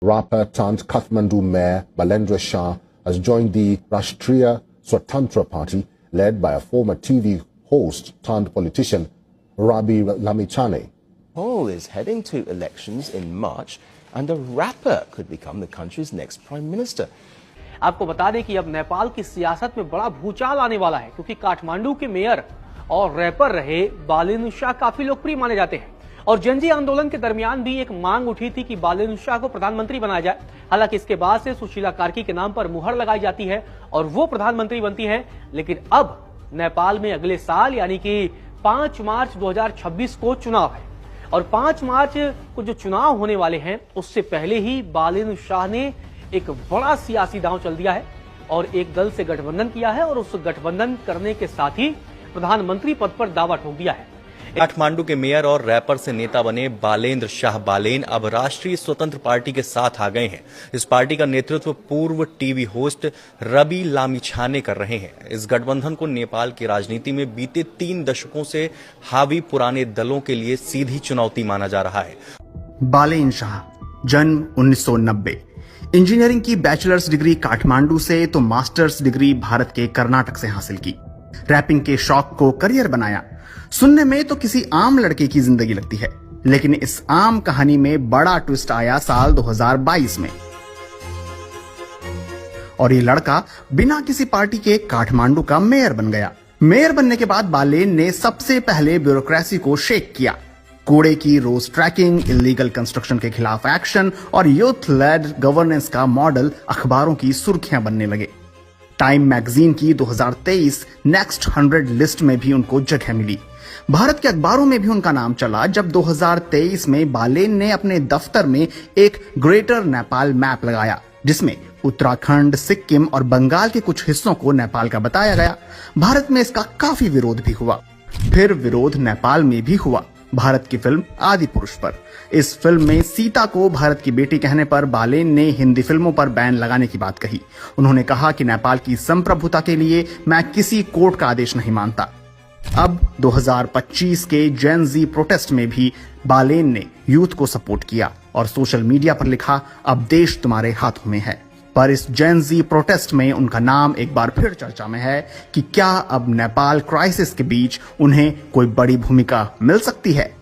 Rapper turned Kathmandu Mayor Balendra Shah has joined the Rashtriya Swatantra Party, led by a former TV host turned politician Rabi Lamichhane. Nepal is heading to elections in March, and a rapper could become the country's next prime minister. आपको बता दें कि अब नेपाल की सियासत में बड़ा भूचाल आने वाला है, क्योंकि काठमांडू के मेयर और रैपर रहे बालेंद्र शाह काफी लोकप्रिय माने जाते हैं और जेनजी आंदोलन के दरमियान भी एक मांग उठी थी कि बालेंद्र शाह को प्रधानमंत्री बनाया जाए। हालांकि इसके बाद से सुशीला कार्की के नाम पर मुहर लगाई जाती है और वो प्रधानमंत्री बनती है। लेकिन अब नेपाल में अगले साल यानी कि 5 मार्च 2026 को चुनाव है और 5 मार्च को जो चुनाव होने वाले हैं उससे पहले ही बालेंद्र शाह ने एक बड़ा सियासी दांव चल दिया है और एक दल से गठबंधन किया है और उस गठबंधन करने के साथ ही प्रधानमंत्री पद पर दावा ठोक दिया है। काठमांडू के मेयर और रैपर से नेता बने बालेंद्र शाह बालेन अब राष्ट्रीय स्वतंत्र पार्टी के साथ आ गए हैं। इस पार्टी का नेतृत्व पूर्व टीवी होस्ट रवि लामिछाने कर रहे हैं। इस गठबंधन को नेपाल की राजनीति में बीते 3 दशकों से हावी पुराने दलों के लिए सीधी चुनौती माना जा रहा है। बालेन शाह, जन्म 1990, इंजीनियरिंग की बैचलर्स डिग्री काठमांडू से तो मास्टर्स डिग्री भारत के कर्नाटक से हासिल की। रैपिंग के शौक को करियर बनाया। सुनने में तो किसी आम लड़के की जिंदगी लगती है, लेकिन इस आम कहानी में बड़ा ट्विस्ट आया साल 2022 में और ये लड़का बिना किसी पार्टी के काठमांडू का मेयर बन गया। मेयर बनने के बाद बालेन ने सबसे पहले ब्यूरोक्रेसी को शेक किया। कूड़े की रोज ट्रैकिंग, इलीगल कंस्ट्रक्शन के खिलाफ एक्शन और यूथ लेड गवर्नेंस का मॉडल अखबारों की सुर्खियां बनने लगे। टाइम मैगजीन की 2023 नेक्स्ट 100 लिस्ट में भी उनको जगह मिली। भारत के अखबारों में भी उनका नाम चला जब 2023 में बालेन ने अपने दफ्तर में एक ग्रेटर नेपाल मैप लगाया, जिसमें उत्तराखंड, सिक्किम और बंगाल के कुछ हिस्सों को नेपाल का बताया गया। भारत में इसका काफी विरोध भी हुआ। फिर विरोध नेपाल में भी हुआ भारत की फिल्म आदि पुरुष पर। इस फिल्म में सीता को भारत की बेटी कहने पर बालेन ने हिंदी फिल्मों पर बैन लगाने की बात कही। उन्होंने कहा कि नेपाल की संप्रभुता के लिए मैं किसी कोर्ट का आदेश नहीं मानता। अब 2025 के जेन जी प्रोटेस्ट में भी बालेन ने यूथ को सपोर्ट किया और सोशल मीडिया पर लिखा, अब देश तुम्हारे हाथों में है। पर इस जेन जी प्रोटेस्ट में उनका नाम एक बार फिर चर्चा में है कि क्या अब नेपाल क्राइसिस के बीच उन्हें कोई बड़ी भूमिका मिल सकती है।